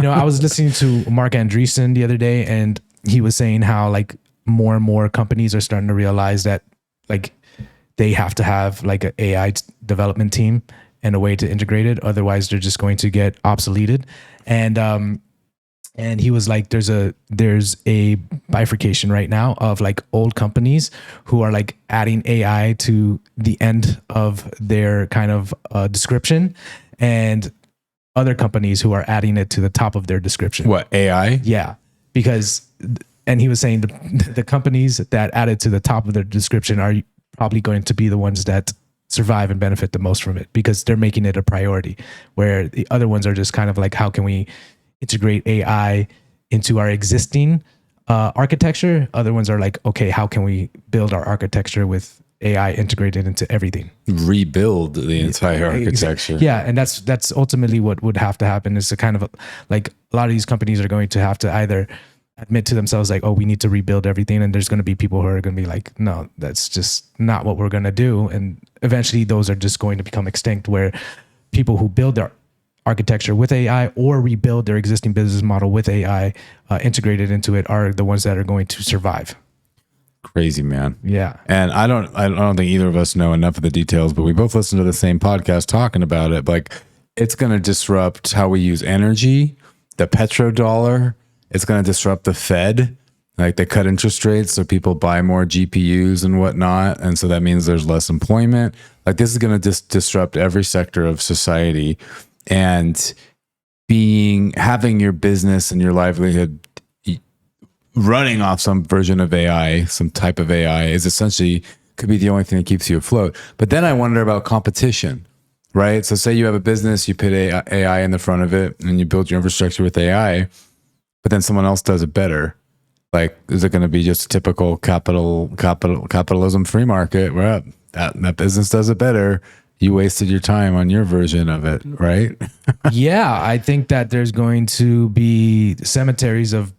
I was listening to Marc Andreessen the other day, and he was saying how like more and more companies are starting to realize that like they have to have like an AI development team and a way to integrate it. Otherwise they're just going to get obsoleted. And he was like, there's a bifurcation right now of like old companies who are like adding AI to the end of their kind of description, and other companies who are adding it to the top of their description. What, AI? Yeah, because, and he was saying the companies that add it to the top of their description are probably going to be the ones that survive and benefit the most from it, because they're making it a priority, where the other ones are just kind of like, how can we integrate AI into our existing architecture? Other ones are like, okay, how can we build our architecture with AI integrated into everything? Rebuild the entire architecture. Yeah, and that's ultimately what would have to happen, is to kind of like, a lot of these companies are going to have to either admit to themselves like, oh, we need to rebuild everything, and there's going to be people who are going to be like, no, that's just not what we're going to do, and eventually those are just going to become extinct, where people who build their architecture with AI or rebuild their existing business model with AI integrated into it are the ones that are going to survive. Crazy, man. Yeah. And I don't think either of us know enough of the details, but we both listen to the same podcast talking about it. Like, it's going to disrupt how we use energy, the petrodollar. It's going to disrupt the Fed. Like, they cut interest rates so people buy more GPUs and whatnot. And so that means there's less employment. Like, this is going to disrupt every sector of society. And having your business and your livelihood running off some version of AI, some type of AI, is essentially could be the only thing that keeps you afloat. But then I wonder about competition, right? So say you have a business, you put AI in the front of it, and you build your infrastructure with AI, but then someone else does it better. Like, is it going to be just a typical capitalism free market where that business does it better? You wasted your time on your version of it, right? Yeah, I think that there's going to be cemeteries of,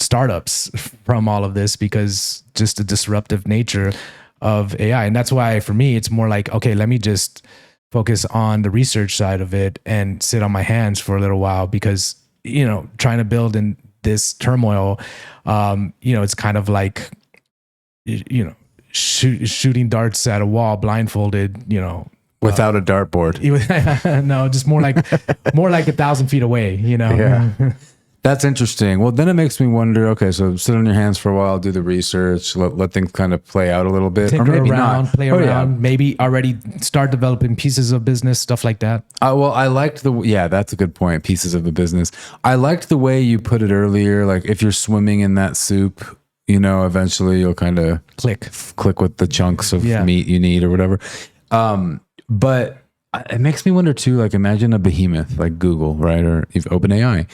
startups from all of this, because just the disruptive nature of AI. And that's why for me, it's more like, okay, let me just focus on the research side of it and sit on my hands for a little while, because, trying to build in this turmoil, it's kind of like, shooting darts at a wall blindfolded, without a dartboard. No, just more like 1,000 feet away, Yeah. That's interesting. Well, then it makes me wonder, okay, so sit on your hands for a while, do the research, let things kind of play out a little bit. Tinker or maybe around, not. play around, maybe already start developing pieces of business, stuff like that. Well, I liked that's a good point, pieces of the business. I liked the way you put it earlier, like if you're swimming in that soup, eventually you'll kind of click with the chunks of meat you need or whatever. But it makes me wonder too, like imagine a behemoth like Google, right? Or if OpenAI.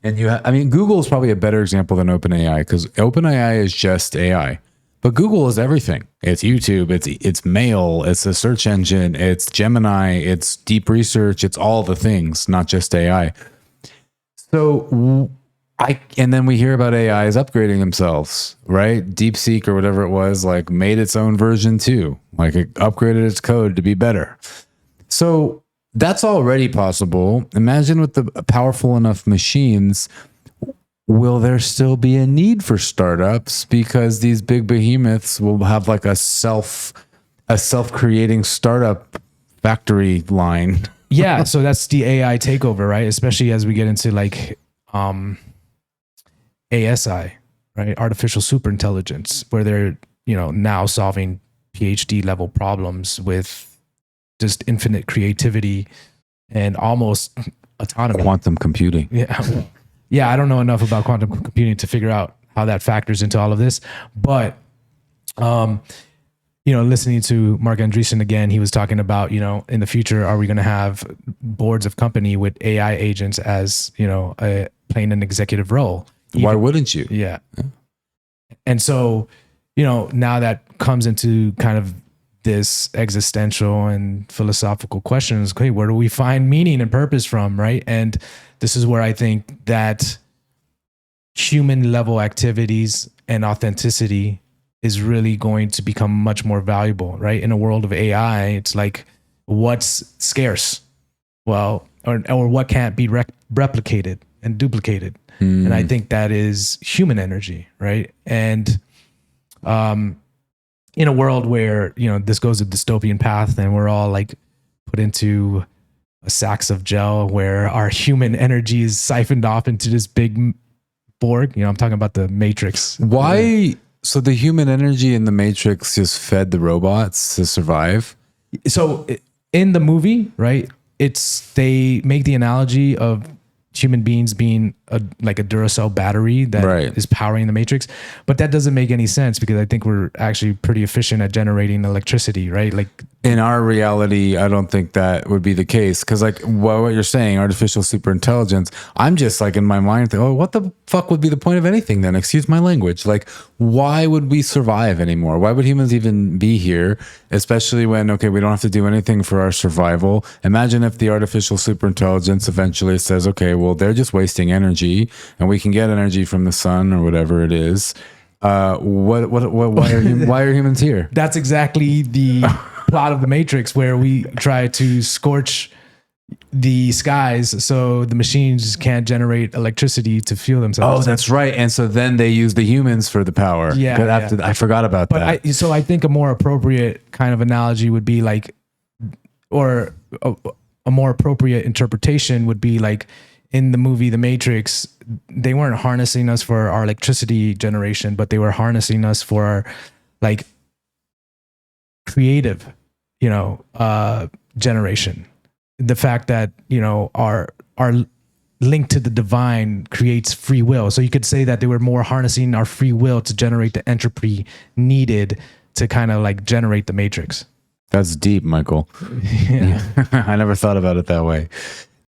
And Google is probably a better example than OpenAI, because OpenAI is just AI, but Google is everything. It's YouTube, it's Mail, it's a search engine, it's Gemini, it's deep research, it's all the things, not just AI. So and then we hear about AIs upgrading themselves, right? DeepSeek or whatever it was, like made its own version too, like it upgraded its code to be better. So that's already possible. Imagine with the powerful enough machines, will there still be a need for startups, because these big behemoths will have like a self-creating startup factory line? Yeah, so that's the AI takeover, right? Especially as we get into like ASI, right? Artificial superintelligence, where they're, now solving PhD level problems with just infinite creativity and almost autonomy. Quantum computing. Yeah. Yeah, I don't know enough about quantum computing to figure out how that factors into all of this. But, listening to Marc Andreessen again, he was talking about, in the future, are we going to have boards of company with AI agents as, playing an executive role? Why wouldn't you? Yeah. And so, now that comes into kind of this existential and philosophical questions. Okay, where do we find meaning and purpose from, right? And this is where I think that human level activities and authenticity is really going to become much more valuable, right? In a world of AI, it's like, what's scarce? Well, or what can't be replicated and duplicated. And I think that is human energy, right? And in a world where, you know, this goes a dystopian path and we're all like put into a sacks of gel where our human energy is siphoned off into this big Borg, you know, I'm talking about the Matrix. Why? So the human energy in the Matrix just fed the robots to survive? So in the movie, right, they make the analogy of human beings being like a Duracell battery that is powering the Matrix, but that doesn't make any sense because I think we're actually pretty efficient at generating electricity, right? Like in our reality, I don't think that would be the case because, like, what you're saying, artificial superintelligence, I'm just like in my mind, oh, what the fuck would be the point of anything then? Excuse my language. Like, why would we survive anymore? Why would humans even be here? Especially when, okay, we don't have to do anything for our survival. Imagine if the artificial superintelligence eventually says, okay, well, they're just wasting energy and we can get energy from the sun or whatever it is. Why are humans here? That's exactly the plot of the Matrix, where we try to scorch the skies so the machines can't generate electricity to fuel themselves. Oh, that's right. And so then they use the humans for the power. Yeah. I forgot about that. So I think a more appropriate kind of analogy would be like, or a more appropriate interpretation would be like, in the movie The Matrix, they weren't harnessing us for our electricity generation, but they were harnessing us for our like creative, you know, generation. The fact that, you know, our link to the divine creates free will. So you could say that they were more harnessing our free will to generate the entropy needed to kind of like generate the Matrix. That's deep, Michael. Yeah. I never thought about it that way.